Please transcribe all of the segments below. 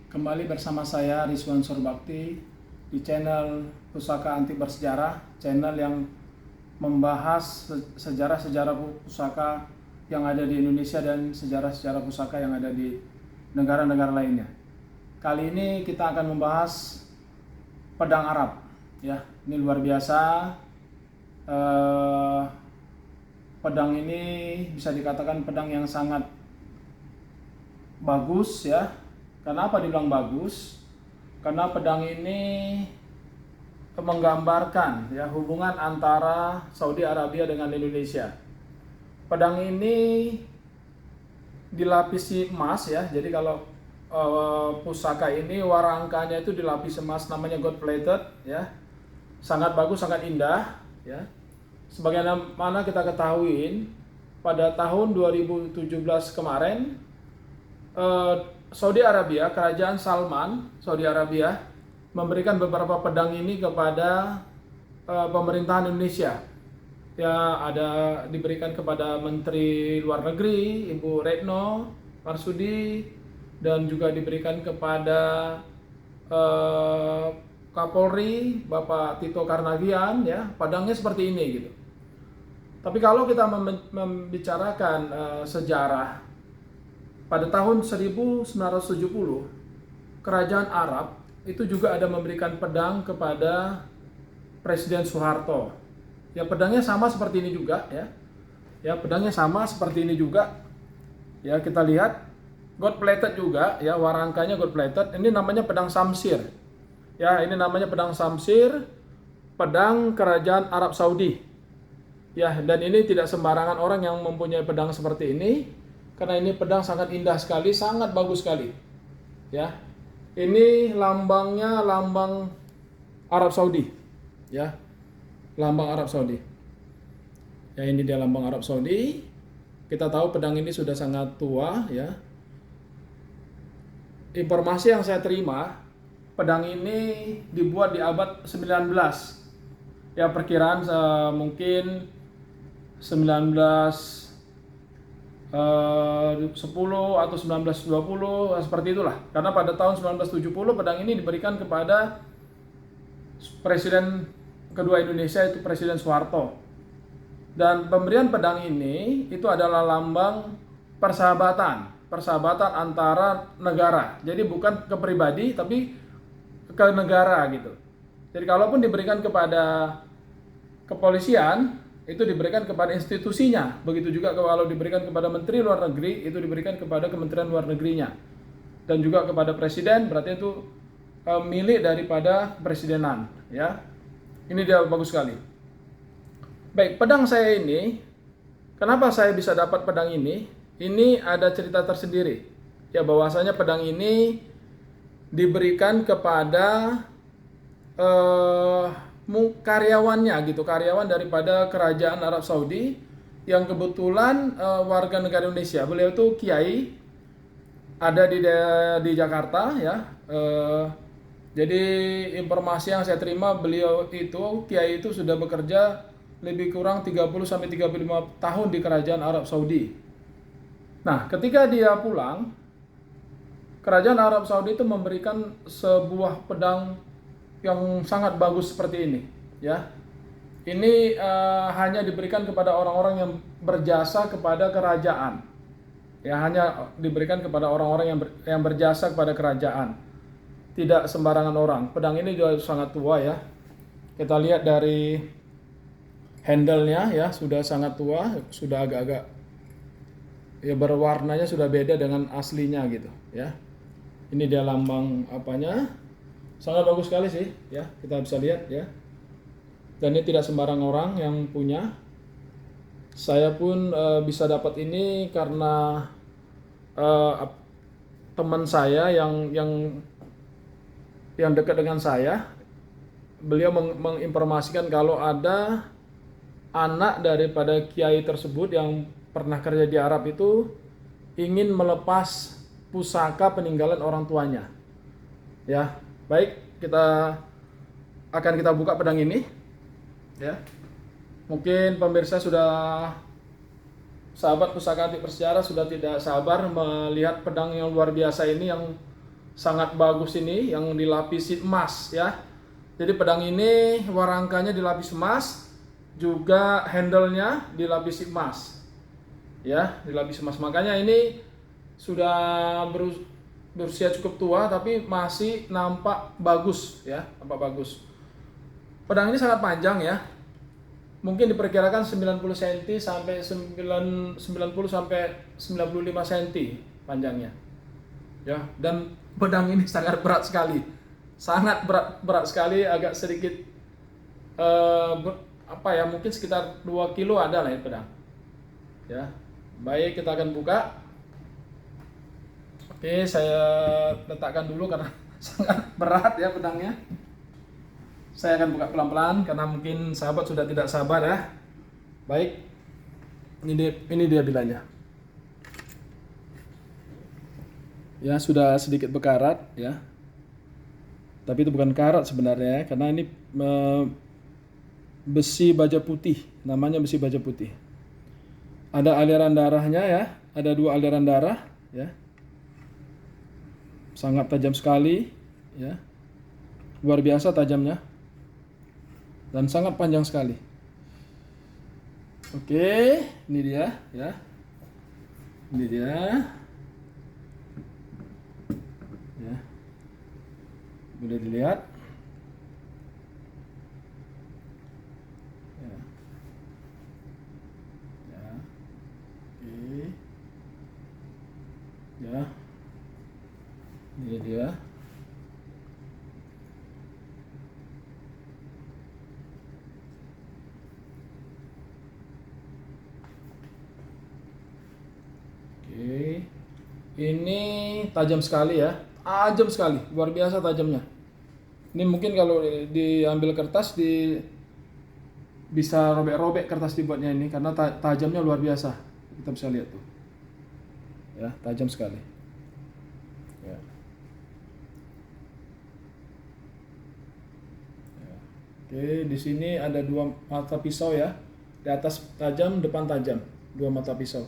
Kembali bersama saya Rizwan Surbakti di channel Pusaka Antik Bersejarah, channel yang membahas sejarah-sejarah pusaka yang ada di Indonesia dan sejarah-sejarah pusaka yang ada di negara-negara lainnya. Kali ini kita akan membahas pedang Arab. Ya, ini luar biasa. Pedang ini bisa dikatakan pedang yang sangat bagus ya. Kenapa dibilang bagus? Karena pedang ini menggambarkan ya hubungan antara Saudi Arabia dengan Indonesia. Pedang ini dilapisi emas ya. Jadi kalau pusaka ini warangkanya itu dilapisi emas, namanya gold plated ya. Sangat bagus, sangat indah ya. Sebagaimana kita ketahui pada tahun 2017 kemarin Saudi Arabia, Kerajaan Salman, Saudi Arabia memberikan beberapa pedang ini kepada pemerintahan Indonesia. Ya, ada diberikan kepada Menteri Luar Negeri, Ibu Retno Marsudi, dan juga diberikan kepada Kapolri, Bapak Tito Karnavian. Ya, pedangnya seperti ini gitu. Tapi kalau kita membicarakan sejarah, pada tahun 1970, Kerajaan Arab itu juga ada memberikan pedang kepada Presiden Soeharto. Ya, pedangnya sama seperti ini juga ya. Ya, pedangnya sama seperti ini juga. Ya, kita lihat gold plated juga ya, warangkanya gold plated. Ini namanya pedang Samsir. Ya, ini namanya pedang Samsir, pedang Kerajaan Arab Saudi. Ya, dan ini tidak sembarangan orang yang mempunyai pedang seperti ini. Karena ini pedang sangat indah sekali, sangat bagus sekali. Ya. Ini lambangnya lambang Arab Saudi. Ya. Lambang Arab Saudi. Ya, ini dia lambang Arab Saudi. Kita tahu pedang ini sudah sangat tua ya. Informasi yang saya terima, pedang ini dibuat di abad 19. Ya, perkiraan mungkin 1910 atau 1920 seperti itulah. Karena pada tahun 1970 pedang ini diberikan kepada Presiden kedua Indonesia, itu Presiden Soeharto. Dan pemberian pedang ini itu adalah lambang persahabatan antara negara. Jadi bukan ke pribadi tapi ke negara gitu. Jadi kalaupun diberikan kepada kepolisian, itu diberikan kepada institusinya. Begitu juga kalau diberikan kepada Menteri Luar Negeri, itu diberikan kepada Kementerian Luar Negerinya. Dan juga kepada Presiden, berarti itu milik daripada presidenan. Ya, ini dia bagus sekali. Baik, pedang saya ini, kenapa saya bisa dapat pedang ini? Ini ada cerita tersendiri. Ya, bahwasanya pedang ini diberikan kepada karyawannya gitu, karyawan daripada Kerajaan Arab Saudi yang kebetulan warga negara Indonesia. Beliau itu kiai, ada di Jakarta ya. Jadi informasi yang saya terima, beliau itu kiai itu sudah bekerja lebih kurang 30 sampai 35 tahun di Kerajaan Arab Saudi. Nah, ketika dia pulang, Kerajaan Arab Saudi itu memberikan sebuah pedang yang sangat bagus seperti ini ya. Ini hanya diberikan kepada orang-orang yang berjasa kepada kerajaan ya, hanya diberikan kepada orang-orang yang berjasa kepada kerajaan, tidak sembarangan orang. Pedang ini juga sangat tua ya, kita lihat dari handle-nya ya, sudah sangat tua, sudah agak-agak ya, berwarnanya sudah beda dengan aslinya gitu ya. Ini dia lambang apanya, sangat bagus sekali sih ya, kita bisa lihat ya. Dan ini tidak sembarang orang yang punya. Saya pun bisa dapat ini karena teman saya yang dekat dengan saya. Beliau menginformasikan kalau ada anak daripada kiai tersebut yang pernah kerja di Arab itu ingin melepas pusaka peninggalan orang tuanya. Ya. Baik, kita buka pedang ini ya. Mungkin pemirsa sahabat Pusaka Antik Bersejarah sudah tidak sabar melihat pedang yang luar biasa ini, yang sangat bagus ini yang dilapisi emas ya. Jadi pedang ini warangkanya dilapis emas, juga handle-nya dilapisi emas. Ya, dilapisi emas. Makanya ini sudah berusia cukup tua tapi masih nampak bagus ya, nampak bagus. Pedang ini sangat panjang ya. Mungkin diperkirakan 90 cm sampai 90 sampai 95 cm panjangnya. Ya, dan pedang ini sangat berat sekali. Sangat berat sekali, agak sedikit mungkin sekitar 2 kilo ada lah ya pedang. Ya. Baik, kita akan buka. Oke, saya letakkan dulu karena sangat berat ya pedangnya. Saya akan buka pelan-pelan karena mungkin sahabat sudah tidak sabar ya. Baik, ini dia bilanya. Ya, sudah sedikit berkarat ya. Tapi itu bukan karat sebenarnya karena ini besi baja putih, namanya besi baja putih. Ada aliran darahnya ya, ada 2 aliran darah ya. Sangat tajam sekali ya. Luar biasa tajamnya. Dan sangat panjang sekali. Oke, ini dia ya. Ini dia. Ya. Boleh dilihat. Ya. Ya. Oke. Ya. Ini dia. Oke, ini tajam sekali ya, tajam sekali, luar biasa tajamnya. Ini mungkin kalau diambil kertas bisa robek-robek kertas dibuatnya ini karena tajamnya luar biasa. Kita bisa lihat tuh, ya tajam sekali. Ya. Ya. Oke, di sini ada 2 mata pisau ya, di atas tajam, depan tajam, 2 mata pisau.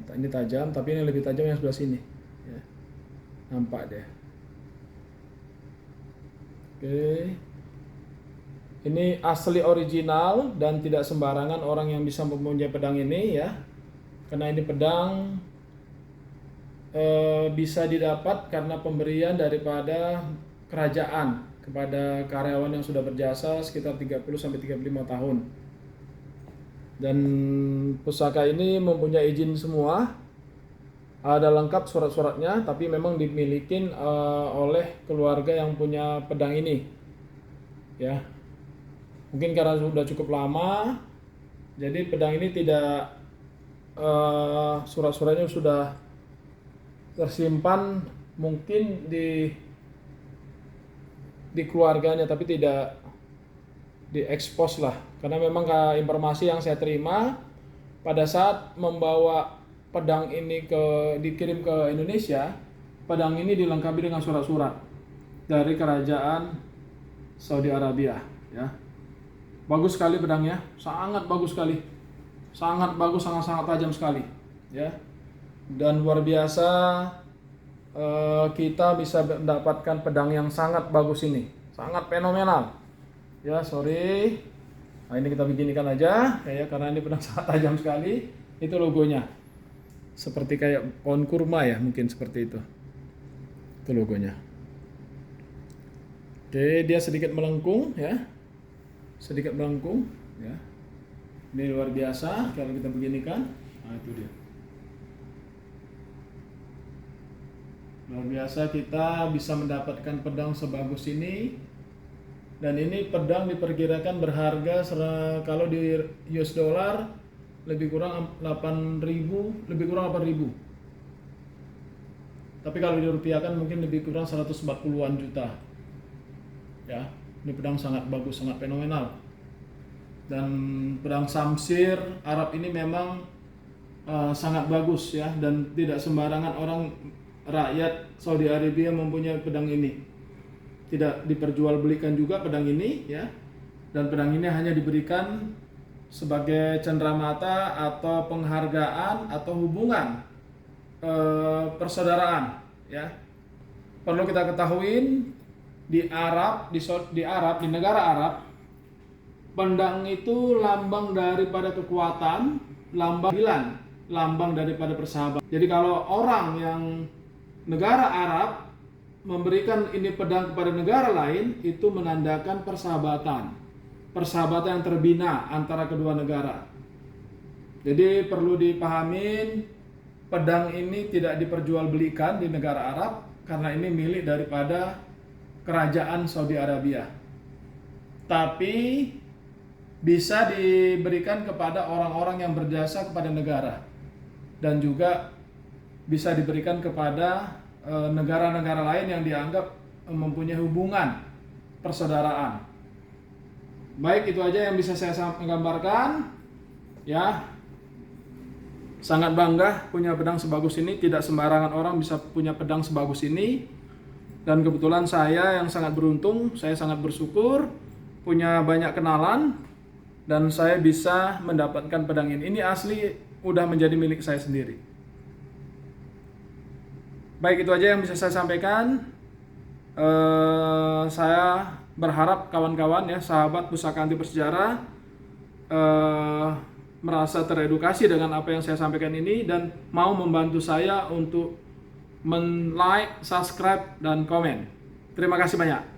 Ini tajam, tapi ini lebih tajam yang sebelah sini ya. Nampak deh. Oke, ini asli original dan tidak sembarangan orang yang bisa mempunyai pedang ini ya, karena ini pedang bisa didapat karena pemberian daripada kerajaan kepada karyawan yang sudah berjasa sekitar 30-35 tahun. Dan pusaka ini mempunyai izin semua, ada lengkap surat-suratnya, tapi memang dimiliki oleh keluarga yang punya pedang ini ya. Mungkin karena sudah cukup lama, jadi pedang ini tidak surat-suratnya sudah tersimpan mungkin di keluarganya, tapi tidak diekspos lah, karena memang informasi yang saya terima pada saat membawa pedang ini dikirim ke Indonesia, pedang ini dilengkapi dengan surat-surat dari kerajaan Saudi Arabia ya. Bagus sekali pedangnya, sangat bagus sekali, sangat bagus, sangat tajam sekali ya. Dan luar biasa kita bisa mendapatkan pedang yang sangat bagus ini, sangat fenomenal. Ya, sorry. Nah, ini kita beginikan aja ya, karena ini pedang sangat tajam sekali. Itu logonya. Seperti kayak pohon kurma ya, mungkin seperti itu. Itu logonya. Oke, dia sedikit melengkung ya. Sedikit melengkung ya. Ini luar biasa kalau kita beginikan. Nah, itu dia. Luar biasa kita bisa mendapatkan pedang sebagus ini. Dan ini pedang diperkirakan berharga kalau di US dollar lebih kurang 8.000, lebih kurang 8.000. Tapi kalau dirupiahkan mungkin lebih kurang 140-an juta. Ya, ini pedang sangat bagus, sangat fenomenal. Dan pedang Samsir Arab ini memang sangat bagus ya, dan tidak sembarangan orang rakyat Saudi Arabia mempunyai pedang ini. Tidak diperjualbelikan juga pedang ini ya, dan pedang ini hanya diberikan sebagai cenderamata atau penghargaan atau hubungan persaudaraan ya. Perlu kita ketahui di Arab, di negara Arab, pedang itu lambang daripada kekuatan, lambang keadilan, lambang daripada persahabatan. Jadi kalau orang yang negara Arab memberikan ini pedang kepada negara lain, itu menandakan persahabatan yang terbina antara kedua negara. Jadi perlu dipahamin, pedang ini tidak diperjualbelikan di negara Arab karena ini milik daripada kerajaan Saudi Arabia. Tapi bisa diberikan kepada orang-orang yang berjasa kepada negara, dan juga bisa diberikan kepada negara-negara lain yang dianggap mempunyai hubungan persaudaraan. Baik, itu aja yang bisa saya gambarkan. Ya, sangat bangga punya pedang sebagus ini. Tidak sembarangan orang bisa punya pedang sebagus ini. Dan kebetulan saya yang sangat beruntung, saya sangat bersyukur punya banyak kenalan dan saya bisa mendapatkan pedang ini. Ini asli udah menjadi milik saya sendiri. Baik, itu aja yang bisa saya sampaikan. Saya berharap kawan-kawan ya, sahabat Pusaka Anti Bersejarah merasa teredukasi dengan apa yang saya sampaikan ini dan mau membantu saya untuk like, subscribe, dan komen. Terima kasih banyak.